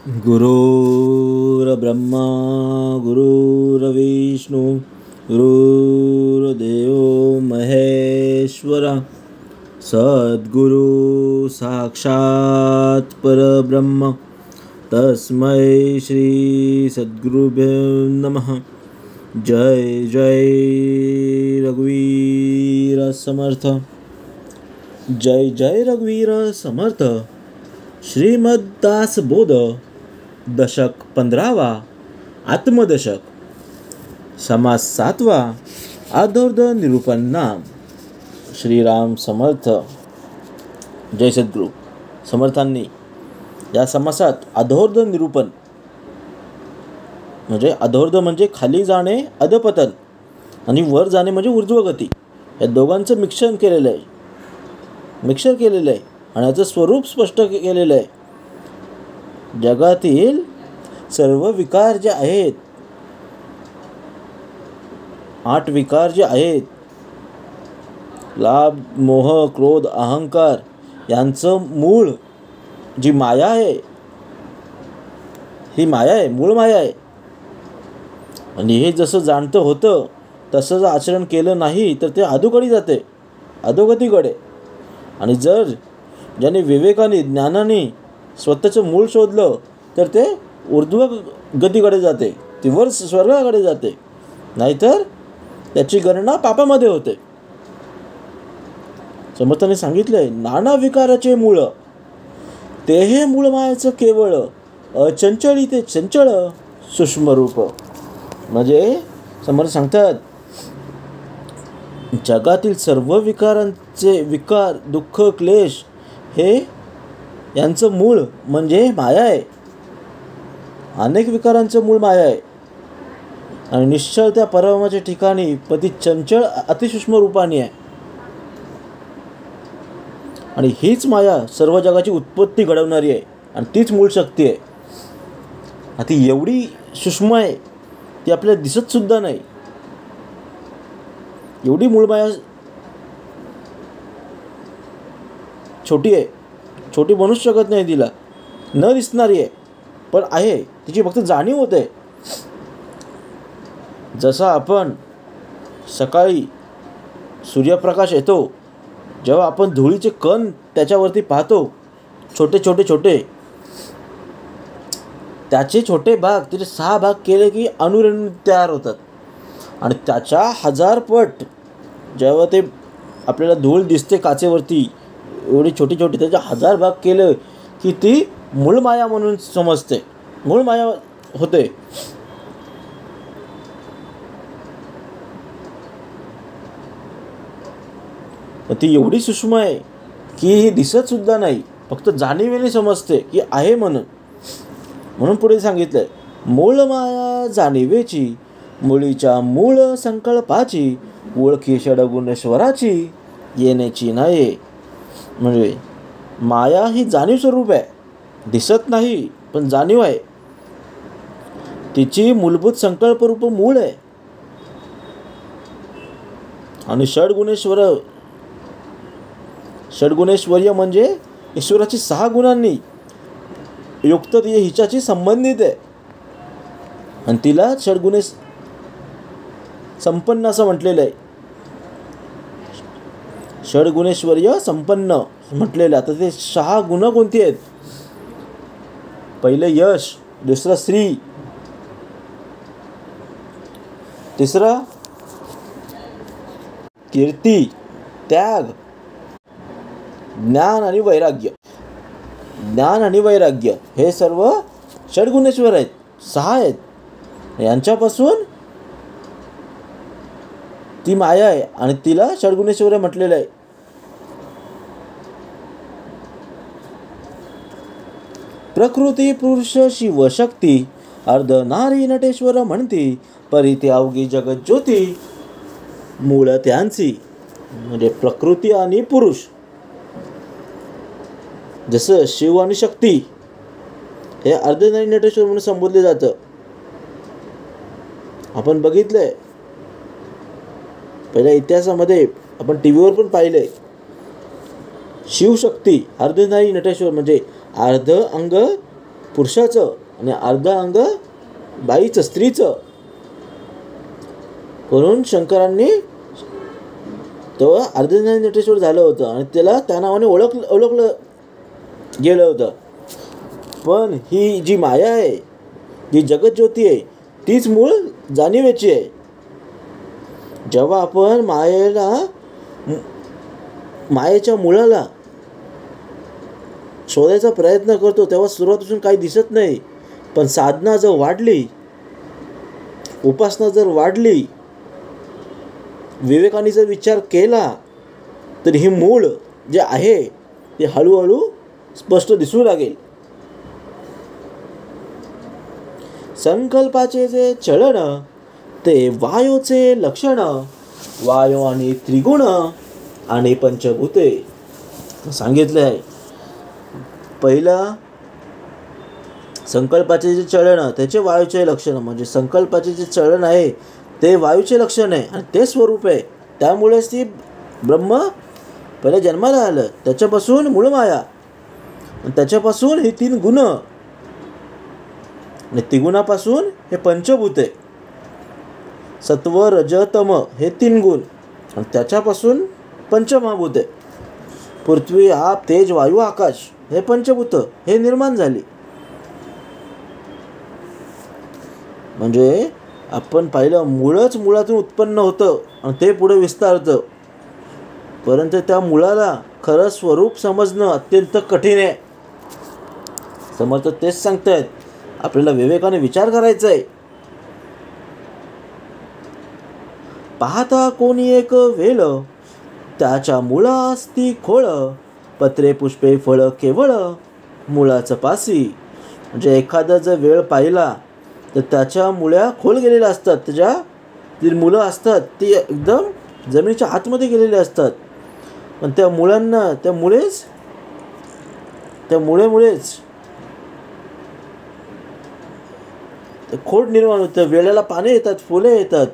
गुरुर्ब्रह्मा गुरुर्विष्णू गुरुर्देव महेश्वर सद्गुरु साक्षात् परब्रह्म तस्मै श्री सद्गुरुभ्यो नमः। जय जय रघुवीर समर्थ। जय जय रघुवीर समर्थ। श्रीमद्दासबोध दशक 15वा आत्मदशक समास 7वा आदर्द निरूपण नाम। श्रीराम समर्थ। जय सद्गुरु। समर्थांनी या समासात अधोर्ध निरूपण म्हणजे अधोर्ध म्हणजे खाली जाणे अधपतन आणि वर जाणे म्हणजे ऊर्ध्वगती, या दोघांचं मिश्रण केलेलं आहे आणि याचं स्वरूप स्पष्ट केलेलं आहे। जगातील सर्व विकार जे आहेत, 8 विकार जे आहेत, लाभ मोह क्रोध अहंकार, यांचं मूळ जी माया आहे, ही माया आहे, मूळ माया आहे। आणि हे जसं जाणतं होतं तसं जर आचरण केलं नाही तर ते अधोगती जाते, अधोगतीकडे। आणि जर ज्याने विवेकाने ज्ञानाने स्वतःचं मूळ शोधलं तर ते ऊर्ध्व गतीकडे जाते, ती वर स्वर्गाकडे जाते, नाहीतर त्याची गणना पापामध्ये होते। समर्थाने सांगितलंय, नाना विकाराचे मूळ ते हे मूळ मायाचं केवळ अचंचळी ते चंचळ सूक्ष्म रूप। म्हणजे समर्थ सांगतात, जगातील सर्व विकारांचे विकार दुःख क्लेश हे यांचं मूळ म्हणजे माया आहे। अनेक विकारांचं मूळ माया आहे आणि निश्चळ त्या परमाच्या ठिकाणी पती चंचळ अतिसूक्ष्म रूपाने आहे। आणि हीच माया सर्व जगाची उत्पत्ती घडवणारी आहे आणि तीच मूळ शक्ती आहे। ती एवढी सूक्ष्म आहे ती आपल्याला दिसत सुद्धा नाही, एवढी मूळ माया छोटी आहे, छोटी बनूच शकत नाही, तिला न दिसणारी आहे, पण आहे, तिची फक्त जाणीव होते। जसा आपण सकाळी सूर्यप्रकाश येतो, जेव्हा आपण धुळीचे कण त्याच्यावरती पाहतो, छोटे छोटे छोटे, त्याचे छोटे भाग, त्याचे 6 भाग केले की अणुरेणू तयार होतात आणि त्याच्या 1000 पट जेव्हा ते आपल्याला धूळ दिसते काचेवरती, एवढी छोटी छोटी, त्याच्या 1000 भाग केले की ती मूळ माया म्हणून समजते, मूळ माया होते। ती एवढी सूक्ष्म आहे की ही दिसत सुद्धा नाही, फक्त जाणीवेने समजते की आहे म्हणून। म्हणून पुढे सांगितलंय, मूळ माया जाणीवेची, मुळीच्या मूळ संकल्पाची, ओळखी षडगुणेश्वराची येण्याची नाही। म्हणजे माया ही जाणीव स्वरूप आहे, दिसत नाही पण जाणीव आहे, तिची मूलभूत संकल्परूप मूळ आहे। आणि षडगुणेश्वर्य म्हणजे ईश्वराची 6 गुणांनी युक्त ती हिच्याशी संबंधित आहे आणि तिला षडगुणे संपन्न असं म्हटलेलं आहे, षडगुणेश्वर्य संपन्न म्हटलेलं आहे। आता ते 6 गुण कोणती आहेत? पहिलं यश, दुसरं श्री, तिसरं कीर्ती, त्याग, ज्ञान आणि वैराग्य। ज्ञान आणि वैराग्य हे सर्व षडगुणेश्वर आहेत, 6 आहेत। यांच्यापासून ती माया आहे आणि तिला षडगुणेश्वर म्हटलेलं आहे। प्रकृती पुरुष शिवशक्ती, अर्ध नारी नटेश्वर म्हणती, परी ती अवघी जगज्योती, मूळ त्यांची। म्हणजे प्रकृती आणि पुरुष, जसं शिव आणि शक्ती हे अर्धनारी नटेश्वर म्हणून संबोधले जातं। आपण बघितलंय पहिल्या इतिहासामध्ये, आपण टीव्हीवर पण पाहिलंय, शिवशक्ती अर्धनारी नटेश्वर म्हणजे अर्ध अंग पुरुषाचं आणि अर्ध अंग बाईचं, स्त्रीचं करून शंकरांनी तेव्हा अर्धज्ञानी नटेश्वर झालं होतं आणि त्याला त्या नावाने ओळखलं गेलं होतं. पण ही जी माया आहे, जी जगज्योती आहे, तीच मूळ जाणीवेची आहे. जेव्हा आपण मायेच्या मुळाला शोधायचा प्रयत्न करतो तेव्हा सुरुवातीपासून काही दिसत नाही. पण साधना जर वाढली, उपासना जर वाढली, विवेकाने जर विचार केला तर ही मूळ जे आहे ते हळूहळू स्पष्ट दिसू लागेल. संकल्पाचे जे चलन ते वायूचे लक्षण, वायू आणि त्रिगुण आणि पंचभूते सांगितले आहे. पहिला संकल्पाचे जे चलन त्याचे वायूचे लक्षण, म्हणजे संकल्पाचे जे चलन आहे ते वायूचे लक्षण आहे आणि ते स्वरूप आहे. त्यामुळेच ती ब्रह्म पहिल्या जन्माला आलं. त्याच्यापासून मूळ माया, त्याच्यापासून हे 3 गुण आणि त्रिगुणापासून हे पंचभूते, सत्व रज तम हे 3 गुण आणि त्याच्यापासून पंचमहाभूते, पृथ्वी आप तेज वायू आकाश हे पंचभूत हे निर्माण झाली. म्हणजे आपण पाहिलं मूळच मुळातून उत्पन्न होतं आणि ते पुढे विस्तारतं. परंतु त्या मुळाला खरं स्वरूप समजणं अत्यंत कठीण आहे. समर्थ तेच सांगतायत, आपल्याला विवेकाने विचार करायचा आहे. पाहता कोणी एक वेल, त्याच्या मुळास्ती खोळ, पत्रे पुष्पे फळ केवळ मुळाचं पासी. म्हणजे एखादा जर वेळ पाहिला तर त्याच्या मुळ्या खोल गेलेल्या असतात, त्याच्या जी मुलं असतात ती एकदम जमिनीच्या आतमध्ये गेलेले असतात. पण त्या मुळांना त्यामुळेच खोड निर्माण होतं, वेळेला पाने येतात, फुले येतात.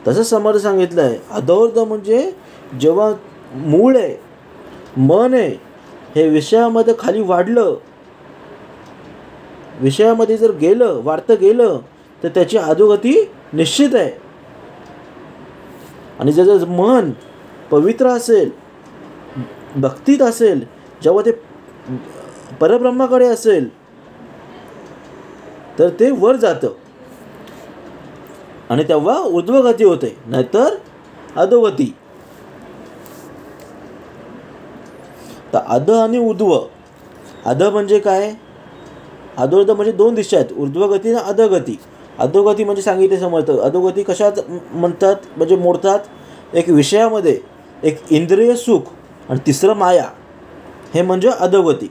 तसं समर्थ सांगितलं आहे. अधोर्ध म्हणजे जेव्हा मूळ आहे, मन आहे, हे विषयामध्ये खाली वाढलं, विषयामध्ये जर गेलं, वाढतं गेलं तर त्याची अधोगती निश्चित आहे. आणि जर मन पवित्र असेल, भक्तीत असेल, जेव्हा ते परब्रह्माकडे असेल तर ते वर जातं आणि तेव्हा ऊर्ध्वगती होते, नाहीतर अधोगती. तर अध आणि ऊर्ध्व. अध म्हणजे काय? अधोर्ध म्हणजे 2 दिशा आहेत, ऊर्ध्वगती आणि अधोगती. अधोगती म्हणजे सांगितले समर्थ, अधोगती कशात म्हणतात म्हणजे मोडतात, एक विषयामध्ये, एक इंद्रिय सुख आणि तिसरं माया, हे म्हणजे अधोगती.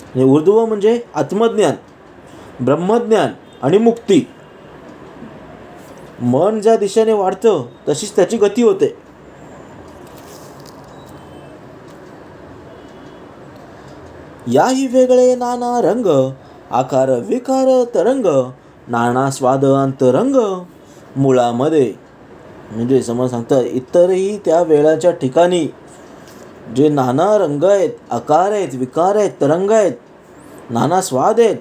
आणि ऊर्ध्व म्हणजे आत्मज्ञान, ब्रह्मज्ञान आणि मुक्ती. मन ज्या दिशेने वाढतं तशीच त्याची गती होते. याही वेगळे नाना रंग, आकार विकार तरंग, नाना स्वाद अंतरंग मुळामध्ये. म्हणजे समज सांगतात, इतरही त्या वेळाच्या ठिकाणी जे नाना रंग आहेत, आकार आहेत, विकार आहेत, तरंग आहेत, नाना स्वाद आहेत,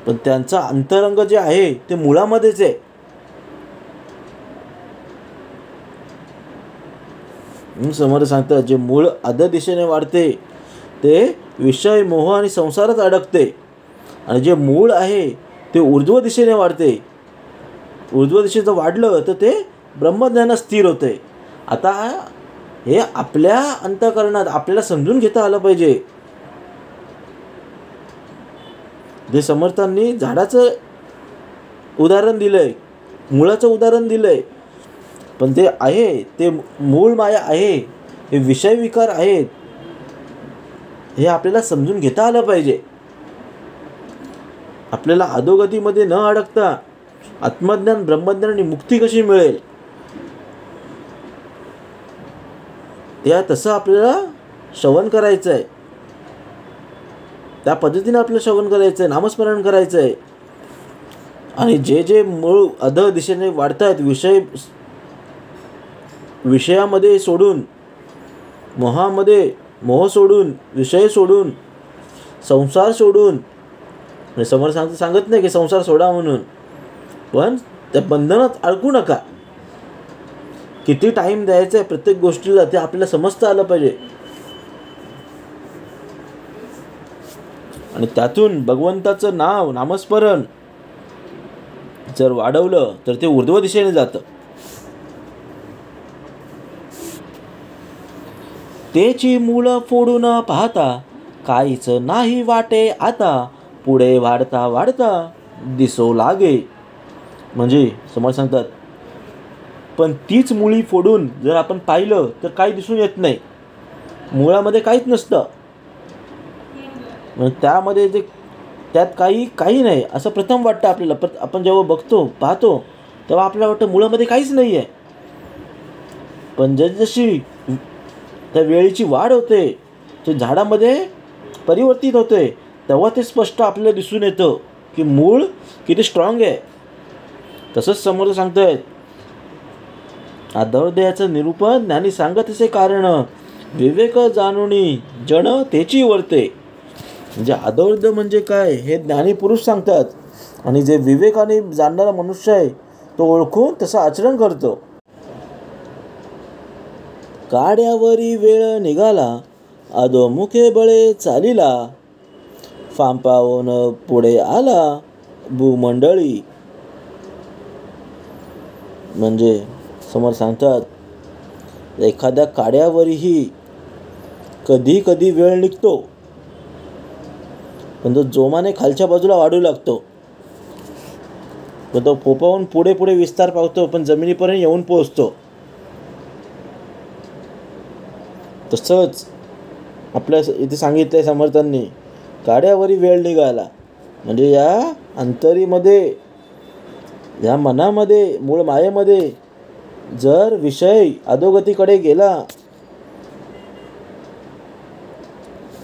पण त्यांचा अंतरंग जे आहे ते मुळामध्येच आहे. समोर सांगतात, जे मूळ अध दिशेने वाढते ते विषय मोह आणि संसारात अडकते, आणि जे मूळ आहे ते ऊर्ध्व दिशेने वाढते. ऊर्ध्व दिशेचं वाढलं तर ते ब्रह्मज्ञानात स्थिर होते. आता हे आपल्या अंतःकरणात आपल्याला समजून घेता आलं पाहिजे. जे समर्थांनी झाडाचं उदाहरण दिलंय, मुळाचं उदाहरण दिलंय, पण ते आहे ते मूळ माया आहे, हे विषय विकार आहेत, हे आपल्याला समजून घेता आलं पाहिजे. आपल्याला अधोगतीमध्ये न अडकता आत्मज्ञान, ब्रह्मज्ञान आणि मुक्ती कशी मिळेल, त्या तसं आपल्याला श्रवण करायचं आहे. त्या पद्धतीने आपलं श्रवण करायचं आहे, नामस्मरण करायचं आहे. आणि जे जे मूळ अध दिशेने वाढतायत, विषयामध्ये सोडून, मोह सोडून, विषय सोडून, संसार सोडून, म्हणजे समोर सांगत नाही की संसार सोडा म्हणून, पण त्या बंधनात अडकू नका. किती टाईम द्यायचा आहे प्रत्येक गोष्टीला ते आपल्याला समजता आलं पाहिजे. आणि त्यातून भगवंताचं नामस्मरण जर वाढवलं तर ते ऊर्ध्व दिशेने जातं. तेची मूळ फोडून पाहता काहीच नाही वाटे आता, पुढे वाढता वाढता दिसो लागे. म्हणजे समोर सांगतात, पण तीच मुळी फोडून जर आपण पाहिलं तर काही दिसून येत नाही, मुळामध्ये काहीच नसतं. म्हणजे त्यामध्ये जे त्यात काही नाही असं प्रथम वाटतं आपल्याला. आपण जेव्हा पाहतो तेव्हा आपल्याला वाटतं मुळामध्ये काहीच नाही आहे. पण जशी त्या वेळेची वाढ होते, ते झाडामध्ये परिवर्तित होते, तेव्हा ते स्पष्ट आपल्याला दिसून येतं की मूळ किती स्ट्रॉंग आहे. तसंच समोर सांगतायत, आदवदेहाचं निरूपण ज्ञानी सांगत असे कारण, विवेक जाणुनी जन तेची वर्ते. म्हणजे आदवर्द म्हणजे काय हे ज्ञानी पुरुष सांगतात, आणि जे विवेकाने जाणणारा मनुष्य आहे तो ओळखून तसं आचरण करतो. काड्यावरी वेळ निघाला, अधोमुखे बळे चालिला, फांपावून पुढे आला भूमंडळी. म्हणजे समोर सांगतात, एखाद्या काड्यावरही कधी कधी वेळ निघतो, पण तो जोमाने खालच्या बाजूला वाढू लागतो. पण तो फोपावून पुढे पुढे विस्तार पावतो, पण जमिनीपर्यंत येऊन पोहोचतो. तसंच आपल्या इथे सांगितलंय समर्थांनी, काड्यावरी वेळ निघाला. म्हणजे या अंतरीमध्ये, या मनामध्ये, मूळ मायेमध्ये जर विषय अधोगतीकडे गेला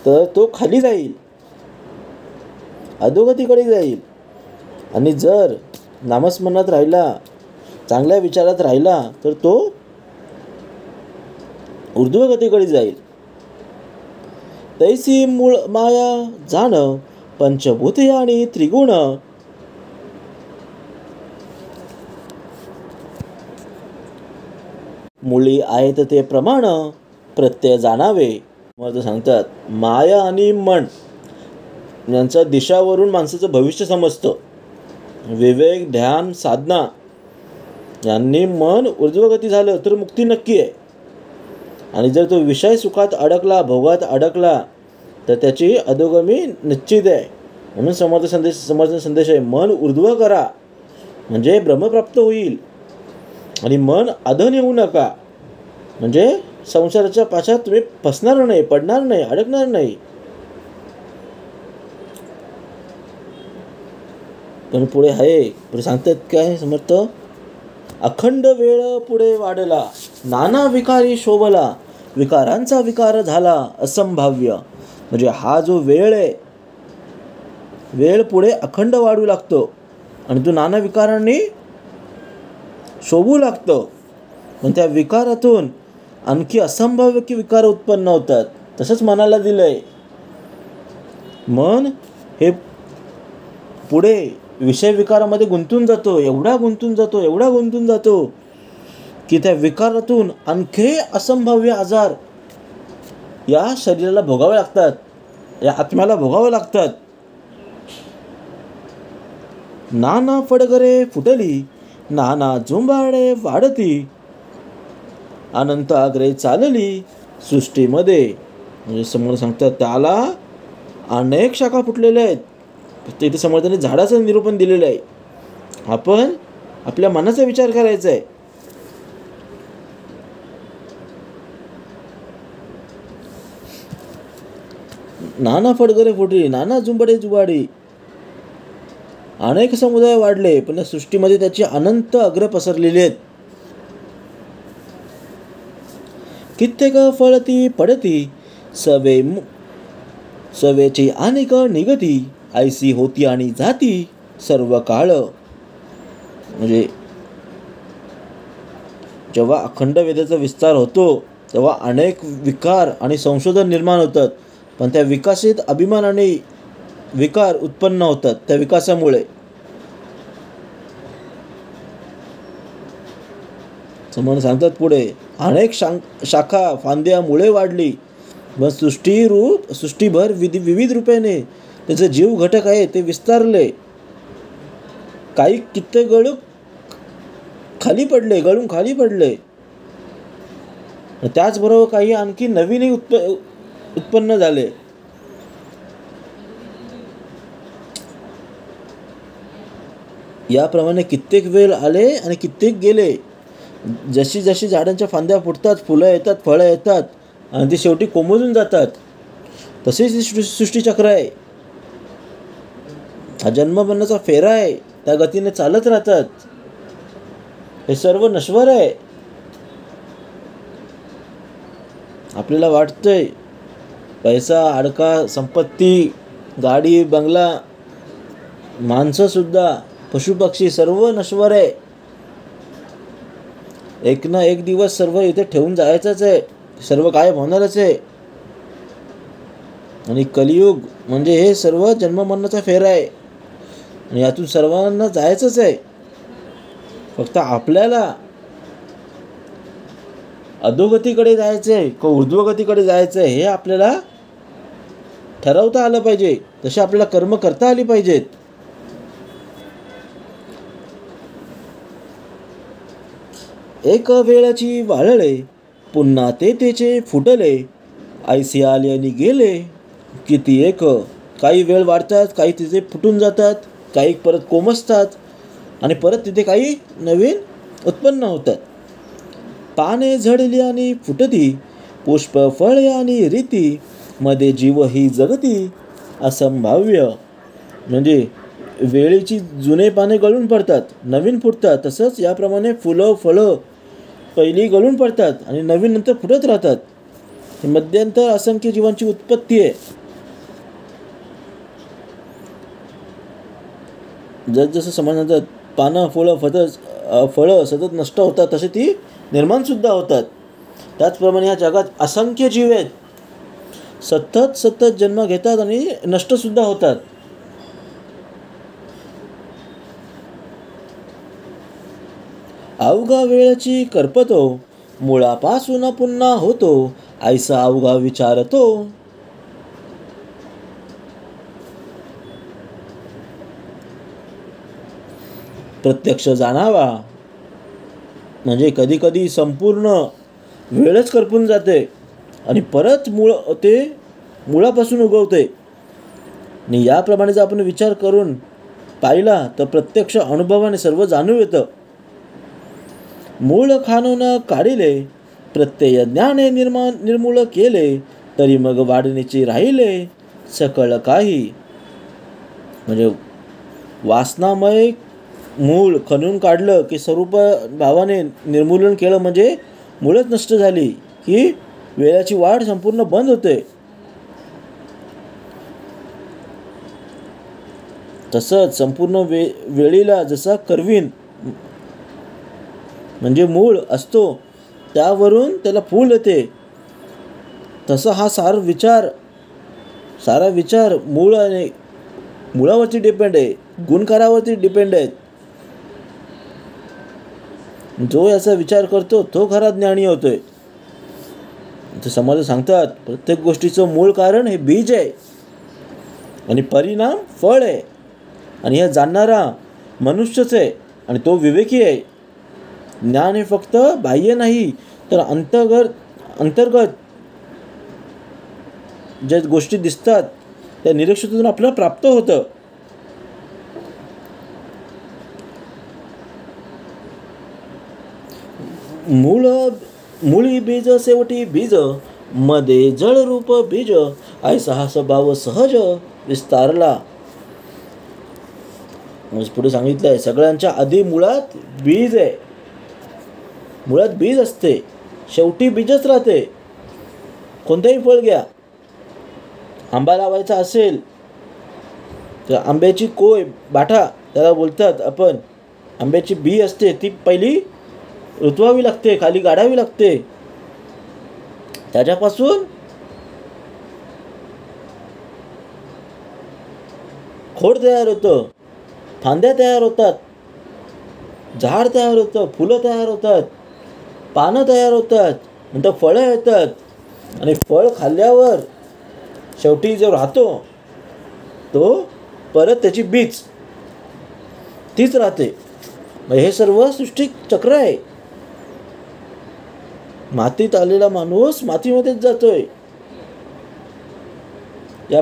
तर तो खाली जाईल, अधोगतीकडे जाईल. आणि जर नामस्मरणात राहिला, चांगल्या विचारात राहिला, तर तो ऊर्ध्वगतीकडे जाईल. तैसी मूळ माया जाण, पंचभूते आणि त्रिगुण. मुळी आहेत ते प्रमाण, प्रत्यय जाणावे. मला सांगतात, माया आणि मन यांचा दिशावरून माणसाचं भविष्य समजतं. विवेक, ध्यान, साधना यांनी मन ऊर्ध्वगती झालं तर मुक्ती नक्की आहे. आणि जर तो विषय सुखात अडकला, भोगात अडकला, तर त्याची अधोगमी निश्चित आहे. म्हणून समर्थ संदेश आहे, मन ऊर्ध्व करा म्हणजे ब्रह्मप्राप्त होईल. आणि मन अधन येऊ नका, म्हणजे संसाराच्या पाशात तुम्ही फसणार नाही, पडणार नाही, अडकणार नाही. पण पुढे पुढे सांगतात काय समर्थ, अखंड वेळ पुढे वाढला, नाना विकारी शोभला, विकारांचा विकार झाला असंभाव्य. म्हणजे हा जो वेळ आहे, वेळ पुढे अखंड वाढू लागतो आणि तो नाना विकारांनी शोभू लागतो. पण त्या विकारातून आणखी असंभाव्य की विकार उत्पन्न होतात. तसंच मनाला दिलंय. मन हे पुढे विषय विकारामध्ये गुंतून जातो, एवढा गुंतून जातो की त्या विकारातून आणखी असंभाव्य आजार या शरीराला भोगावे लागतात, या आत्म्याला भोगावे लागतात. नाना फडगरे फुटली, नाना झुंबाडे वाढती, अनंत आग्रे चालली सृष्टीमध्ये. म्हणजे समोर सांगतात, त्याला अनेक शाखा फुटलेल्या आहेत. तिथे समर्थाने झाडाचं निरूपण दिलेलं आहे. आपण आपल्या मनाचा विचार करायचा आहे. नाना फडगरे फुटली, नाना झुंबडे जुबाडी, अनेक समुदाय वाढले, पण या सृष्टीमध्ये त्याची अनंत अग्र पसरलेली आहेत. कित्येक फळती पडती, सवेची अनेक निगती, ऐसी होती आणि जाती सर्व काळ. म्हणजे जेव्हा अखंड वेदाचा विस्तार होतो तेव्हा अनेक विकार आणि संशोधन निर्माण होतात. पण त्या विकासित अभिमानाने विकार उत्पन्न होतात त्या विकासामुळे. समोर सांगतात पुढे, अनेक शाखा फांद्या मुळे वाढली व सृष्टीभर विविध रूपाने त्याचे जीव घटक आहे ते विस्तारले. काही कित्येक गळून खाली पडले. त्याचबरोबर काही आणखी नवीनही उत्पन्न झाले. याप्रमाणे कित्येक वेळ आले आणि कित्येक गेले. जशी जशी झाडांच्या फांद्या फुटतात, फुलं येतात, फळं येतात आणि ती शेवटी कोमेजून जातात, तसेच ही सृष्टीचक्र आहे. हा जन्ममरणाचा फेरा आहे. त्या गतीने चालत राहतात. हे सर्व नश्वर आहे. आपल्याला वाटतंय पैसा, अडका, संपत्ती, गाडी, बंगला, माणसं सुद्धा, पशुपक्षी सर्व नश्वर आहे. एक ना एक दिवस सर्व इथे ठेवून जायचंच आहे. सर्व गायब होणारच आहे. आणि कलियुग म्हणजे हे सर्व जन्ममरणाचा फेरा आहे आणि यातून सर्वांना जायचंच आहे. फक्त आपल्याला अधोगतीकडे जायचं आहे का ऊर्ध्वगतीकडे जायचं आहे हे आपल्याला ठरवता आलं पाहिजे. तसे आपल्याला कर्म करता आली पाहिजेत. एक वेळाची वाळले पुन्हा तेचे फुटले, ऐसे आले आणि गेले किती एक. काही वेळ वाढतात, काही तिथे फुटून जातात, काही परत कोमसतात आणि परत तिथे काही नवीन उत्पन्न होतात. पाने झडली आणि फुटती, पुष्प फळे आणि रीती, मध्ये जीव ही जगती असंभाव्य. म्हणजे वेळेची जुने पाने गळून पडतात, नवीन फुटतात. तसंच याप्रमाणे फुलं फळं पहिली गळून पडतात आणि नवीन नंतर फुटत राहतात. मध्यंतर असंख्य जीवांची उत्पत्ती आहे. जसजसं समाजात पानं फळं सतत नष्ट होतात तसे ती निर्माण सुद्धा होतात. त्याचप्रमाणे या जगात असंख्य जीव आहेत. सतत जन्म घेतात आणि नष्ट सुद्धा होतात. अवघा वेळची करपतो, मुळापासून पुन्हा होतो, ऐसा अवघा विचारतो. प्रत्यक्ष जाणावा म्हणजे कधी कधी संपूर्ण वेळच करपून जाते आणि परत मुळापासून उगवते. आणि याप्रमाणे जर आपण विचार करून पाहिला तर प्रत्यक्ष अनुभवाने सर्व जाणून येतं. मूळ खाणून काढिले, प्रत्यय ज्ञाने निर्मूळ केले, तरी मग वाढणीचे राहिले सकळ काही. म्हणजे वासनामय मूळ खणून काढलं की स्वरूप भावाने निर्मूलन केलं म्हणजे मूळच नष्ट झाली की वेळाची वाढ संपूर्ण बंद होते. तसंच संपूर्ण वेळीला जसा करवीन म्हणजे मूळ असतो त्यावरून त्याला फूल येते, तसा हा सारा विचार मूळ आणि मुळावरती डिपेंड आहे, गुणकारावरती डिपेंड आहे. जो याचा विचार करतो तो खरा ज्ञानी होतोय. समाज सांगतात प्रत्येक गोष्टीचं मूळ कारण हे बीज आहे आणि परिणाम फळ आहे. आणि हे जाणणारा मनुष्यच आहे आणि तो विवेकी आहे. ज्ञान हे फक्त बाह्य नाही तर अंतर्गत ज्या गोष्टी दिसतात त्या निरीक्षणातून आपल्याला प्राप्त होतं. मुळी बीज शेवटी बीज, मध्ये जळरूप बीज, ऐसा हा स्वभाव सहज विस्तारला. पुढे सांगितलंय सगळ्यांच्या आधी मुळात बीज आहे. मुळात बीज असते, शेवटी बीजच राहते. कोणतेही फळ घ्या, आंबा लावायचा असेल तर आंब्याची कोय बाठा त्याला बोलतात आपण, आंब्याची बी असते ती पहिली रुतवावी लागते, खाली गाडावी लागते, त्याच्यापासून खोड तयार होतं, फांद्या तयार होतात, झाड तयार होतं, फुलं तयार होतात, पानं तयार होतात, नंतर फळं येतात आणि फळ खाल्ल्यावर शेवटी जो राहतो तो परत त्याची बीज तीच राहते. मग हे सर्व सृष्टी चक्र आहे. मातीत आलेला माणूस मातीमध्येच जातोय. या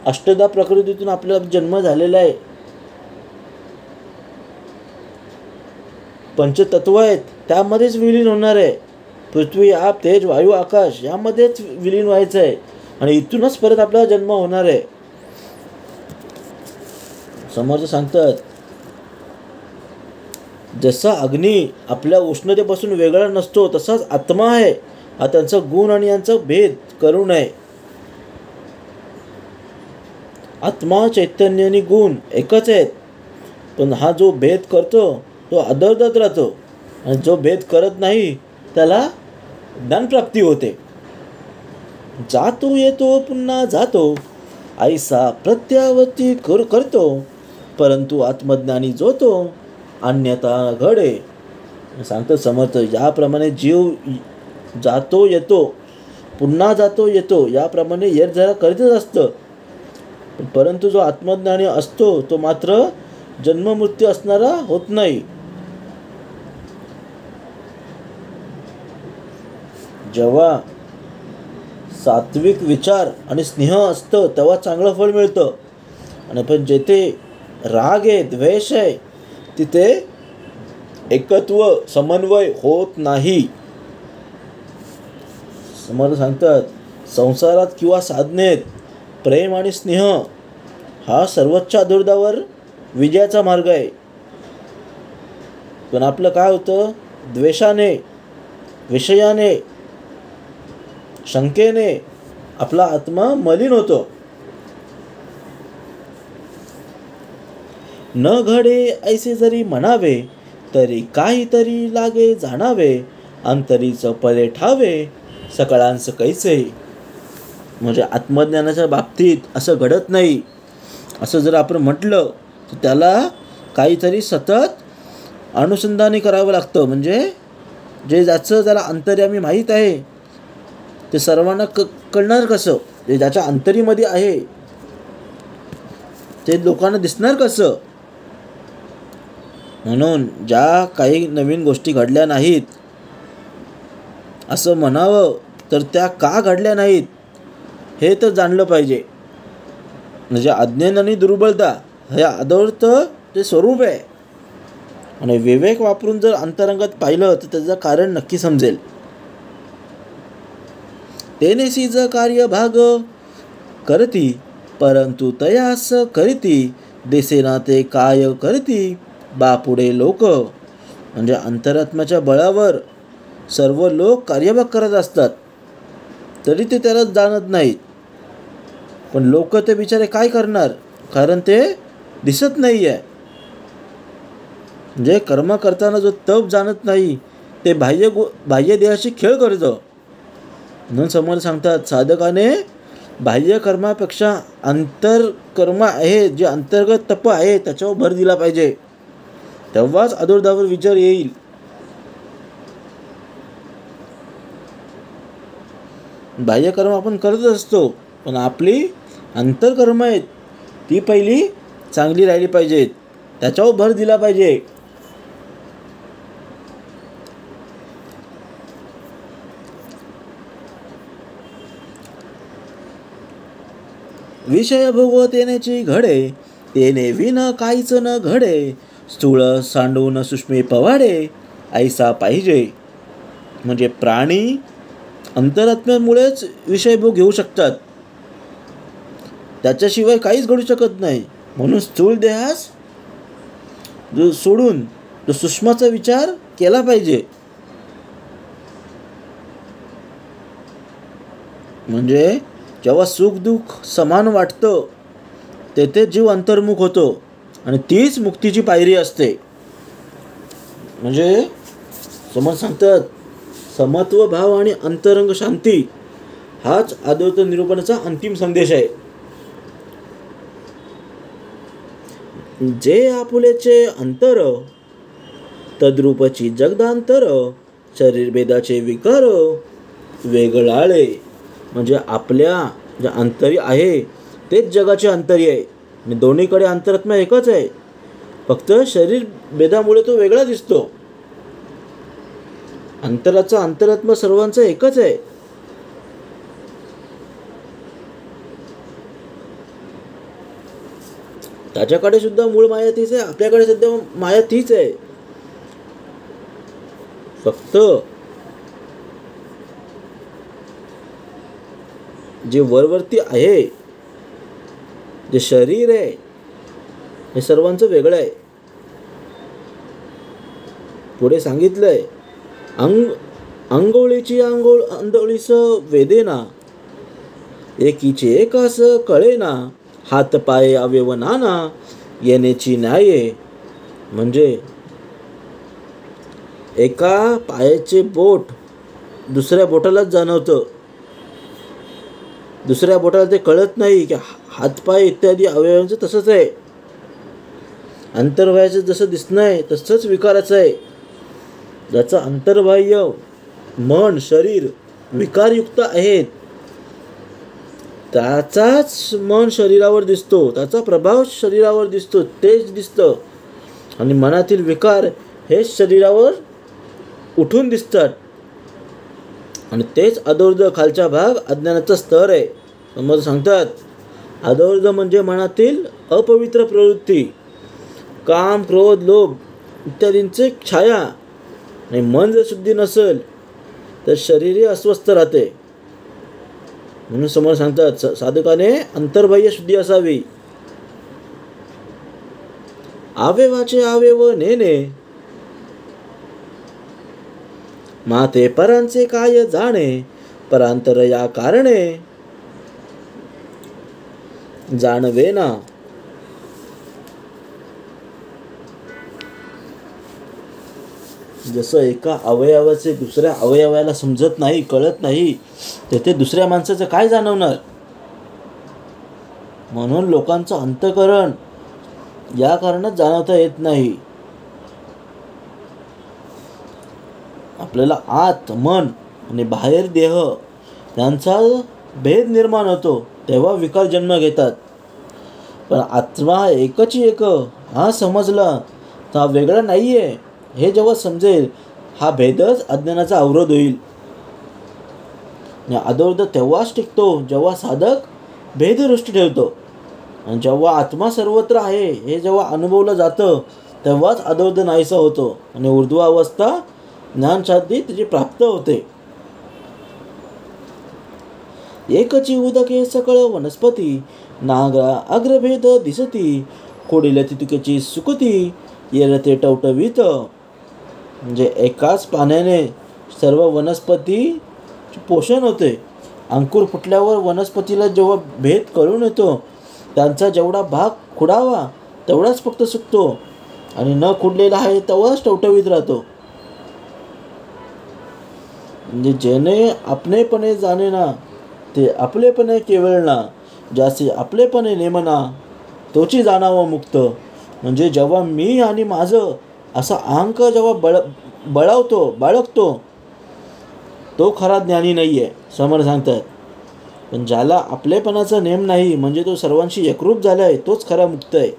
अष्टधा प्रकृतीतून आपला जन्म झालेला आहे. पंचतत्व आहेत त्यामध्येच विलीन होणार आहे. पृथ्वी, आप, तेज, वायू, आकाश यामध्येच विलीन व्हायचं आहे आणि इथूनच परत आपला जन्म होणार आहे. समर्थ सांगतात, जसा अग्नी आपल्या उष्णतेपासून वेगळा नसतो तसाच आत्मा आहे. हा त्यांचा गुण आणि यांचा भेद करू नये. आत्मा, चैतन्य आणि गुण एकच आहेत, पण हा जो भेद करतो तो आदळत राहतो आणि जो भेद करत नाही त्याला ज्ञानप्राप्ती होते. जातो येतो पुन्हा जातो, ऐसा प्रत्यावर्ती करतो, परंतु आत्मज्ञानी जो तो अन्यथा घडे. सांगतो समर्थ, याप्रमाणे जीव जातो येतो पुन्हा जातो येतो याप्रमाणे येत जरा करीतच असतं, परंतु जो आत्मज्ञानी असतो तो मात्र जन्ममृत्यू असणारा होत नाही. जेव्हा सात्विक विचार आणि स्नेह असतं तेव्हा चांगलं फळ मिळतं, आणि पण जेथे राग आहे, द्वेष आहे, तिथे एकत्व, समन्वय होत नाही. समर्थ सांगतात, संसारात किंवा साधनेत प्रेम आणि स्नेह हा सर्वोच्च आदुर्दावर विजयाचा मार्ग आहे. पण आपलं काय होतं, द्वेषाने, विषयाने, शंकेने आपला आत्मा मलिन होतो. न घडे ऐसे जरी म्हणावे, तरी काहीतरी लागे जाणावे, अंतरीच परे ठावे, सकळांस कैसे. म्हणजे आत्मज्ञानाच्या बाबतीत असं घडत नाही. असं जर आपण म्हटलं तर त्याला काहीतरी सतत अनुसंधानी करावं लागतं. म्हणजे जे ज्याचं त्याला अंतर्यामी माहीत आहे ते सर्वांना कळणार कसं, जे ज्याच्या अंतरीमध्ये आहे ते लोकांना दिसणार कसं. म्हणून ज्या काही नवीन गोष्टी घडल्या नाहीत असं म्हणावं तर त्या का घडल्या नाहीत हे तर जाणलं पाहिजे. म्हणजे अज्ञान आणि दुर्बलता हे आदर्थ ते स्वरूप आहे, आणि विवेक वापरून जर अंतरंगात पाहिलं तर त्याचं कारण नक्की समजेल. तेनेसीज कार्य भाग करती, परंतु तयास करीती, देसेना ते काय करती, बापुडे लोक. म्हणजे अंतरात्म्याच्या बळावर सर्व लोक कार्यभाग करत असतात तरी ते त्याला जाणत नाहीत. पण लोक ते बिचारे काय करणार, कारण ते दिसत नाही आहे. म्हणजे कर्म करताना जो तप जाणत नाही ते बाह्य देहाशी खेळ करतं. म्हणून समोर सांगतात, साधकाने बाह्य कर्मापेक्षा अंतर्कर्म आहे, जे अंतर्गत तप आहे त्याच्यावर भर दिला पाहिजे, तेव्हाच आदुर्दावर विचार येईल. बाह्यकर्म आपण करत असतो, पण आपली अंतर्कर्म आहेत ती पहिली चांगली राहिली पाहिजेत, त्याच्यावर भर दिला पाहिजे. विषय भोगवतेनेची घडे, तेने विना काहीच न घडे, स्थूळ सांडून सुष्मे पवाडे, ऐसा पाहिजे. म्हणजे प्राणी अंतरात्म्यामुळेच विषयभोग घेऊ शकतात, त्याच्याशिवाय काहीच घडू शकत नाही. म्हणून स्थूल देहास जो सोडून तो सूक्ष्माचा विचार केला पाहिजे. म्हणजे जेव्हा सुख दुःख समान वाटतं तेथे जीव अंतर्मुख होतो, आणि तीच मुक्तीची पायरी असते. म्हणजे समज सांगतात, समत्व भाव आणि अंतरंग शांती हाच अद्वैत निरूपणाचा अंतिम संदेश आहे. जे आपुलेचे अंतर तद्रूपची जगदांतर शरीरभेदाचे विकार वेगळाळे. म्हणजे आपल्या जे अंतरी आहे तेच जगाचे अंतरी आहे आणि दोन्हीकडे अंतरात्मा एकच आहे, फक्त शरीर भेदामुळे तो वेगळा दिसतो. अंतराचा अंतरात्मा सर्वांचा एकच आहे. त्याच्याकडे सुद्धा मूळ माया तीच आहे, आपल्याकडे सुद्धा माया तीच आहे. फक्त जे वरवरती आहे, जे शरीर आहे, हे सर्वांचं वेगळं आहे. पुढे सांगितलंय, अंगोळीची अंधोळीस वेदेना, एकीचे एकास कळेना, हात पाय अवयव नाना, येण्याची न्याये. म्हणजे एका पायाचे बोट दुसऱ्या बोटालाच जाणवतं, दुसऱ्या बोटाला ते कळत नाही की हातपाय इत्यादी अवयवांचं तसंच आहे. अंतर्बाह्याचं जसं दिसणं आहे तसंच विकाराचं आहे. ज्याचं अंतर्बाह्य मन शरीर विकारयुक्त आहेत त्याचाच मन शरीरावर दिसतो, त्याचा प्रभाव शरीरावर दिसतो, तेच दिसतं. आणि मनातील विकार हेच शरीरावर उठून दिसतात आणि तेच अधोर्ध खालचा भाग अज्ञानाचा स्तर आहे. समज सांगतात अधोर्ध म्हणजे मनातील अपवित्र प्रवृत्ती, काम क्रोध लोभ इत्यादींचे छाया. आणि मन जर शुद्धी नसेल तर शरीरही अस्वस्थ राहते. म्हणून समोर सांगतात साधकाने अंतर्बाह्य शुद्धी असावी. अवयवाचे अवयव नेणे, माते परांचे काय जाणे, परांतर या कारणे जाणवेना. जसं एका अवयवाचे दुसऱ्या अवयवाला समजत नाही, कळत नाही, तर ते दुसऱ्या माणसाचं काय जाणवणार. म्हणून लोकांचं अंतःकरण या कारणात जाणवता येत नाही. आपल्याला आत मन आणि बाहेर देह यांचा भेद निर्माण होतो तेव्हा विकार जन्म घेतात. पण आत्मा एकच एक हा समजला तर हा वेगळा नाही आहे हे जेव्हा समजेल, हा भेदच अज्ञानाचा अवरोध होईल. अधोर्ध तेव्हाच टिकतो जेव्हा साधक भेददृष्टी ठेवतो. आणि जेव्हा आत्मा सर्वत्र आहे हे जेव्हा अनुभवलं जातं तेव्हाच अधोर्ध नाहीसा होतो आणि ऊर्ध्वावस्था ज्ञानशांती त्याची प्राप्त होते. एकची उदके सकळ वनस्पती, नागा अग्रभेद दिसती, खोडील तितुकेची सुकती, येरते टवटवीत. म्हणजे एकाच पाण्याने सर्व वनस्पती पोषण होते. अंकुर फुटल्यावर वनस्पतीला जेव्हा भेद कळून येतो त्यांचा जेवढा भाग खुडावा तेवढाच फक्त सुकतो आणि न खुडलेला आहे तेव्हाच टवटवीत राहतो. म्हणजे जेणे आपणेपणे जाणेना ते आपलेपणे केवळना, ज्याचे आपलेपणे नेमना तोची जाणावं मुक्त. म्हणजे जेव्हा मी आणि माझं असा अहंकार जेव्हा बाळगतो तो खरा ज्ञानी नाही आहे, समर्थ सांगतात. पण ज्याला आपलेपणाचा नेम नाही म्हणजे तो सर्वांशी एकरूप झाला आहे तोच खरा मुक्त आहे.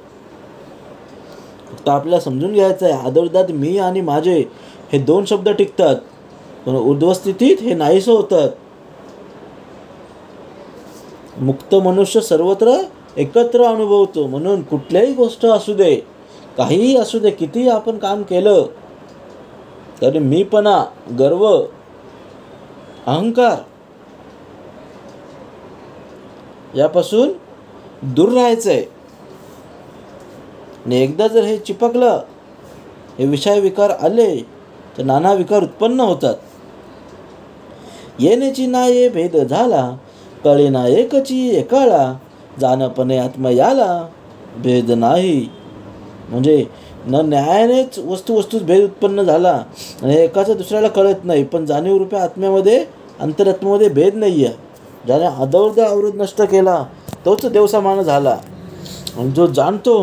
फक्त आपल्याला समजून घ्यायचं आहे अधोर्धात मी आणि माझे हे दोन शब्द टिकतात, पण ऊर्ध्वस्थितीत हे नाहीसं होतात. मुक्त मनुष्य सर्वत्र एकत्र अनुभवतो. म्हणून कुठल्याही गोष्ट असू दे, काहीही असू दे, कितीही आपण काम केलं तरी मीपणा, गर्व, अहंकार यापासून दूर राहायचं आहे. आणि एकदा जर हे चिपकलं, हे विषय विकार आले तर नाना विकार उत्पन्न होतात. येण्याची नाये भेद झाला, कळेना एकची एकाळा, जाणपणे आत्मा याला भेद नाही. म्हणजे न न्यायानेच वस्तूच भेद उत्पन्न झाला आणि एकाचा दुसऱ्याला कळत नाही, पण जाणीव रूपी आत्म्यामध्ये अंतरात्म्यामध्ये भेद नाही आहे. ज्याने अधोर्ध अवरोध नष्ट केला तोच देवसमान झाला. आणि जो जाणतो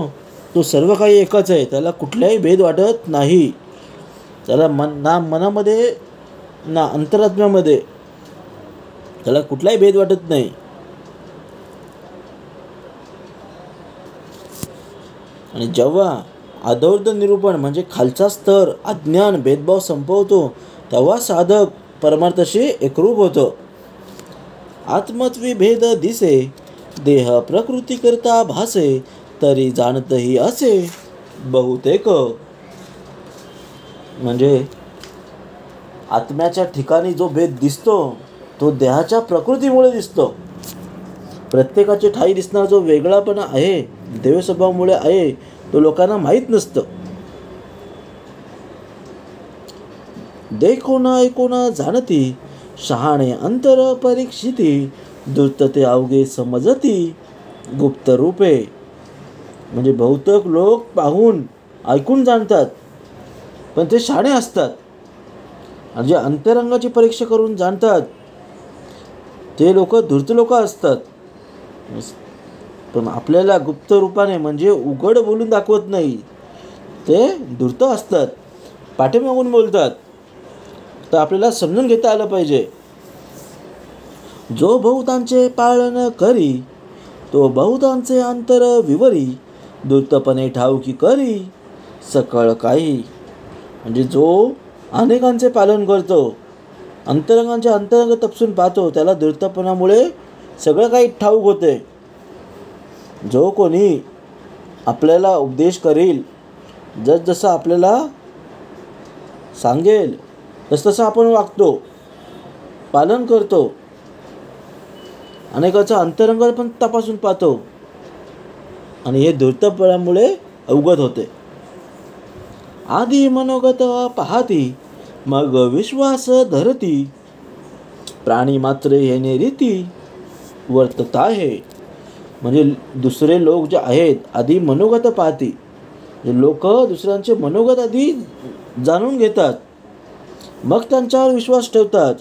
तो सर्व काही एकच आहे, त्याला कुठलाही भेद वाटत नाही. त्याला ना मनामध्ये ना अंतरात्म्यामध्ये त्याला कुठलाही भेद वाटत नाही. आणि जेव्हा अद्वैत निरूपण म्हणजे खालचा स्तर अज्ञान भेदभाव संपवतो, तेव्हा साधक परमार्थाशी एकरूप होतो. आत्मत्वी भेद दिसे, देह प्रकृती करता भासे, तरी जाणतही असे बहुतेक. म्हणजे आत्म्याच्या ठिकाणी जो भेद दिसतो तो देहाच्या प्रकृतीमुळे दिसतो. प्रत्येकाच्या ठाई दिसणारा जो वेगळापणा आहे देवस्वभावामुळे आहे, तो लोकांना माहीत नसतं. देखोना ऐकोना जाणती, शहाणे अंतर परीक्षिती, दुर्तते अवघे समजती गुप्त रूपे. म्हणजे बहुतेक लोक पाहून ऐकून जाणतात, पण ते शहाणे असतात. आणि जे अंतरंगाची परीक्षा करून जाणतात ते लोक धूर्त लोक असतात. पण आपल्याला गुप्त रूपाने म्हणजे उघड बोलून दाखवत नाही, ते धूर्त असतात, पाठीमागून बोलतात. तर आपल्याला समजून घेता आलं पाहिजे. जो बहुतांचे पाळन करी, तो बहुतांचे अंतर विवरी, धूर्तपणे ठाऊकी करी सकळ काही. म्हणजे जो अनेकांचे पालन करतो, अंतरंगांचे अंतरंग तपसून पाहतो, त्याला धूर्तपणामुळे सगळं काही ठाऊक होते. जो कोणी आपल्याला उपदेश करील, जसं आपल्याला सांगेल तसं आपण वागतो, पालन करतो, अनेकाचं अंतरंग पण तपासून पाहतो, आणि हे धूर्तपणामुळे अवगत होते. आधी मनोगत पाहती, मग विश्वास धरती, प्राणी मात्र येणे रीती वर्तत आहे. म्हणजे दुसरे लोक जे आहेत आधी मनोगत पाहती, लोक दुसऱ्यांचे मनोगत आधी जाणून घेतात, मग त्यांच्यावर विश्वास ठेवतात.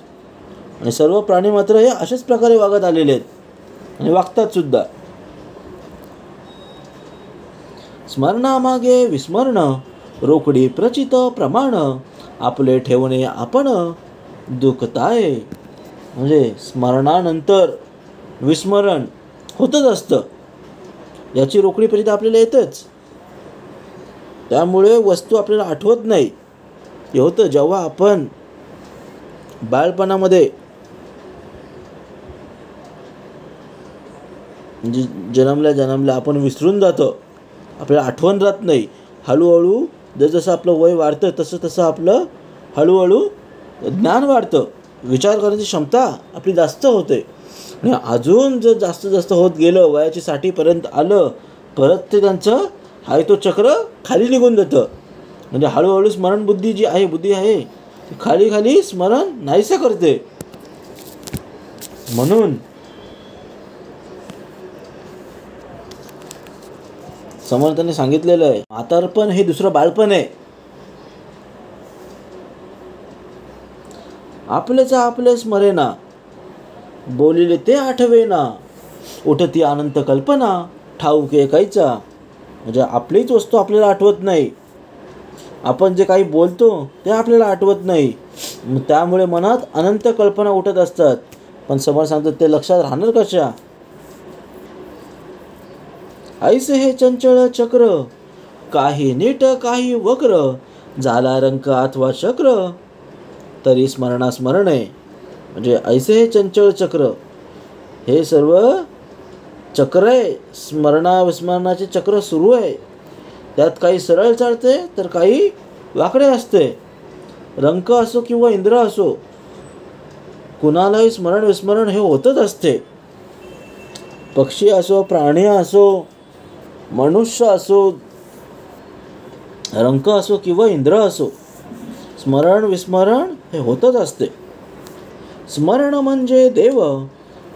आणि सर्व प्राणी मात्र हे अशाच प्रकारे वागत आलेले आहेत आणि वागतात सुद्धा. स्मरणामागे विस्मरण, रोकडी प्रचित प्रमाण, आपले ठेवणे आपण दुखताय. म्हणजे स्मरणानंतर विस्मरण होतच असतं, याची रोकडी प्रचित आपल्याला येतच. त्यामुळे वस्तू आपल्याला आठवत नाही. हे होतं जेव्हा आपण बाळपणामध्ये म्हणजे जन्मल्या आपण विसरून जातो, आपल्याला आठवण राहत नाही. हळूहळू जसं आपलं वय वाढतं तसं आपलं हळूहळू ज्ञान वाढतं, विचार करण्याची क्षमता आपली जास्त होते. आणि अजून जर जास्त होत गेलं, वयाची 60पर्यंत आलं, परत ते त्यांचं आहे तो चक्र खाली निघून जातं. म्हणजे हळूहळू स्मरणबुद्धी जी आहे बुद्धी आहे ती खाली स्मरण नाहीसं करते. म्हणून समर्थांनी सांगितलेलं आहे, म्हातारपण हे दुसरं बाळपण आहे. आपलेचा आपले स्मरेना, बोलिले ते आठवेना, उठती अनंत कल्पना, ठाऊके कायचा. म्हणजे आपलीच वस्तू आपल्याला आठवत नाही, आपण जे काही बोलतो ते आपल्याला आठवत नाही. त्यामुळे मनात अनंत कल्पना उठत असतात. पण समोर सांगतात ते लक्षात राहणार कशा. ऐसे हे चंचळ चक्र, काही नीट काही वक्र, झाला रंक अथवा चक्र, तरी स्मरणे. म्हणजे ऐसे हे चंचळ चक्र, हे सर्व चक्र आहे, विस्मरणाचे चक्र सुरू आहे. त्यात काही सरळ चालते तर काही वाकडे असते. रंक असो किंवा इंद्र असो, कुणालाही स्मरण विस्मरण हे होतच असते. पक्षी असो, प्राणी असो, मनुष्य असो, रंक असो किंवा इंद्र असो, स्मरण विस्मरण हे होतच असते. स्मरण म्हणजे देव,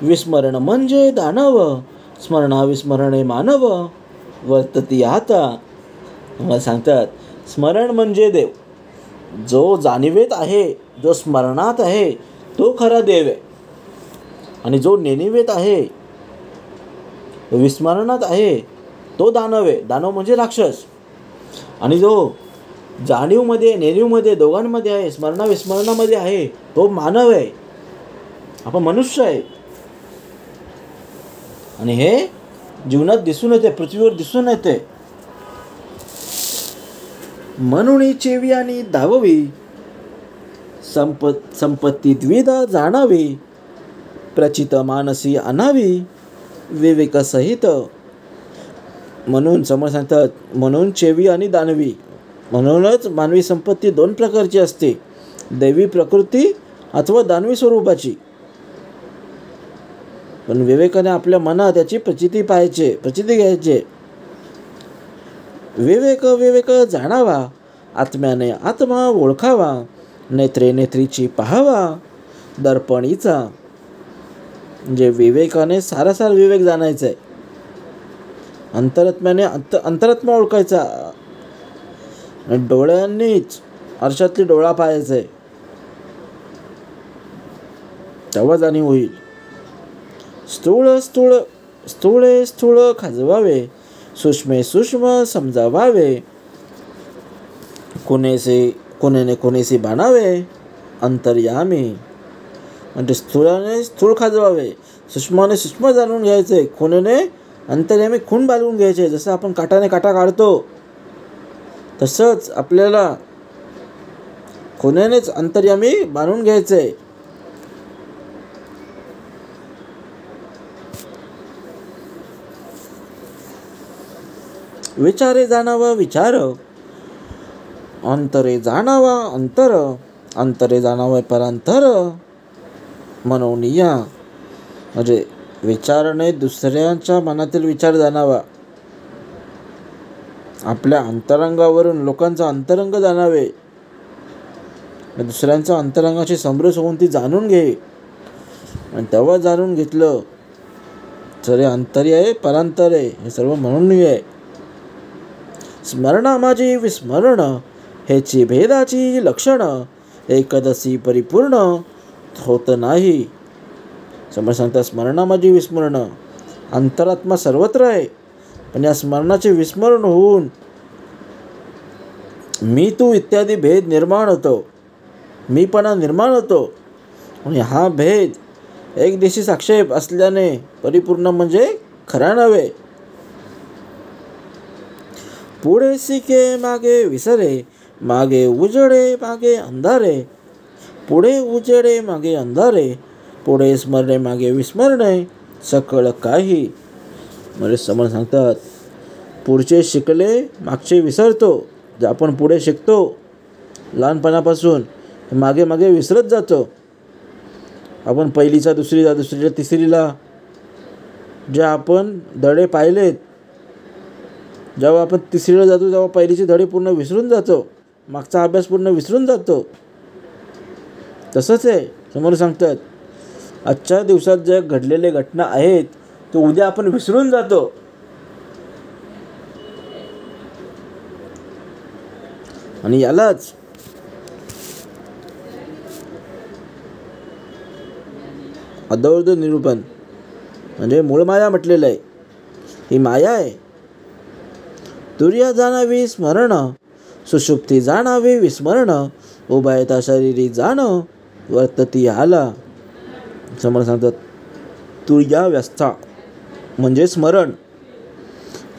विस्मरण म्हणजे दानव, स्मरणाविस्मरणे मानव वर्तती आता. मला सांगतात स्मरण म्हणजे देव, जो जाणीवेत आहे, जो स्मरणात आहे तो खरा देव आहे. आणि जो नेणिवेत आहे, विस्मरणात आहे, तो दानव आहे. दानव म्हणजे राक्षस. आणि जो जाणीवमध्ये नेणीवमध्ये दोघांमध्ये आहे, स्मरणाविस्मरणामध्ये आहे, तो मानव आहे. आपण मनुष्य आहे. आणि हे जीवनात दिसून येते, पृथ्वीवर दिसून येते. म्हणून चेवी आणि धाववी, संपत्ती द्विधा जाणावी, प्रचित मानसी आणावी, विवेकसहित. म्हणून समोर सांगतात, म्हणून चेवी आणि दानवी. म्हणूनच मानवी संपत्ती दोन प्रकारची असते, दैवी प्रकृती अथवा दानवी स्वरूपाची. पण विवेकाने आपल्या मनात त्याची प्रचिती घ्यायचे. विवेक जाणावा, आत्म्याने आत्मा ओळखावा, नेत्रे नेत्रीची पाहावा, दर्पणीचा. म्हणजे विवेकाने सारासार विवेक जाणायचा आहे. अंतरात्म्याने अंतरात्मा ओळखायचा. डोळ्यांनीच आरशातली डोळा पाहायचा आहे, तेव्हा जाणीव होईल. स्थूळ खाजवावे, सूक्ष्म समजावावे, कोणेने बाणावे, अंतर्यामी. म्हणजे स्थूळाने स्थूळ खाजवावे, सूक्ष्माने सूक्ष्म जाणून घ्यायचे, खुनेने अंतर्यामी खून बांधून घ्यायचे. जसं आपण काटाने काटा काढतो तसंच आपल्याला खुनेनेच अंतर्यामी बांधून घ्यायचे. विचारे जाणावा विचार, अंतरे जाणावा अंतर, अंतरे जाणावा परांतर. मनोनिया म्हणजे विचाराने दुसऱ्यांच्या मनातील विचार जाणावा. आपल्या अंतरंगावरून लोकांचा अंतरंग जाणावे. दुसऱ्यांच्या अंतरंगाची समरस होऊन ती जाणून घे. आणि तेव्हा जाणून घेतलं तर अंतरी आहे परांतर आहे, हे सर्व म्हणून आहे. स्मरणा माझी विस्मरण, हेची भेदाची लक्षण, एकदसी परिपूर्ण होत नाही. समोर सांगतात, स्मरणा माझी विस्मरण. अंतरात्मा सर्वत्र आहे, पण या स्मरणाचे विस्मरण होऊन मी तू इत्यादी भेद निर्माण होतो, मीपणा निर्माण होतो. आणि हा भेद एक दिशी साक्षेप असल्याने परिपूर्ण म्हणजे खरा नव्हे. पुढे सिके मागे विसरे, मागे उजडे मागे अंधारे, पुढे उजडे मागे अंधारे, पुढे स्मरणे मागे विस्मरणे, सकळ काही. म्हणजे समोर सांगतात, पुढचे शिकले मागचे विसरतो. जे आपण पुढे शिकतो लहानपणापासून मागे मागे विसरत जातो. आपण पहिलीचा दुसरीला, दुसरीला तिसरीला जे आपण धडे पाहिलेत, जेव्हा आपण तिसरीला जातो तेव्हा पहिलीचे धडे पूर्ण विसरून जातो, मागचा अभ्यास पूर्ण विसरून जातो. तसंच आहे. समोर सांगतात, आजच्या दिवसात ज्या घडलेल्या घटना आहेत तो उद्या आपण विसरून जातो. आणि यालाच अद्वैत निरूपण म्हणजे मूळ माया म्हटलेलं आहे. ही माया आहे. तुर्या जाणावी स्मरण, सुषुप्ती जाणावी विस्मरण, उभयता शरीरी जाण, वर्तती आला. समोर सांगतात, तुर्या व्यस्था म्हणजे स्मरण.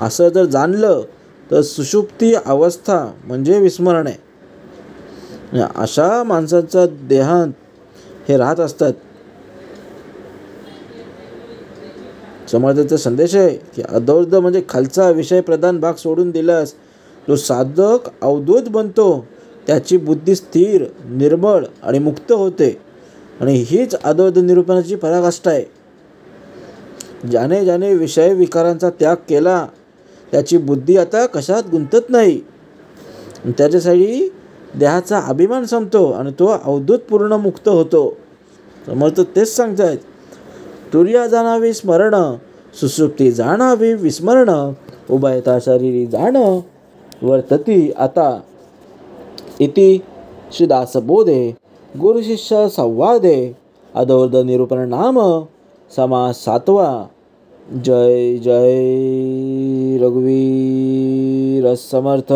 असं जर जाणलं तर सुषुप्ती अवस्था म्हणजे विस्मरण आहे. अशा माणसांच्या देहात हे राहत असतात. समाजाचा संदेश आहे की अद्वैत म्हणजे खालचा विषय प्रधान भाग सोडून दिल्यास जो साधक अवधूत बनतो त्याची बुद्धी स्थिर, निर्मळ आणि मुक्त होते. आणि हीच अद्वैत निरूपणाची पराकाष्ठा आहे. ज्याने ज्याने विषय विकारांचा त्याग केला त्याची बुद्धी आता कशात गुंतत नाही. त्याच्यासाठी देहाचा अभिमान संपतो आणि तो अवधूत पूर्ण मुक्त होतो. समर्थ तेच सांगतायत, तुर्या जाणावी स्मरण, सुसुप्ती जाणावी विस्मरण, उभयता शरीरी जाण, वर्तती आता. इति श्रीदासबोधे गुरुशिष्य संवादे अद्वैत निरूपण नाम समास 7वा. जय जय रघुवीर समर्थ.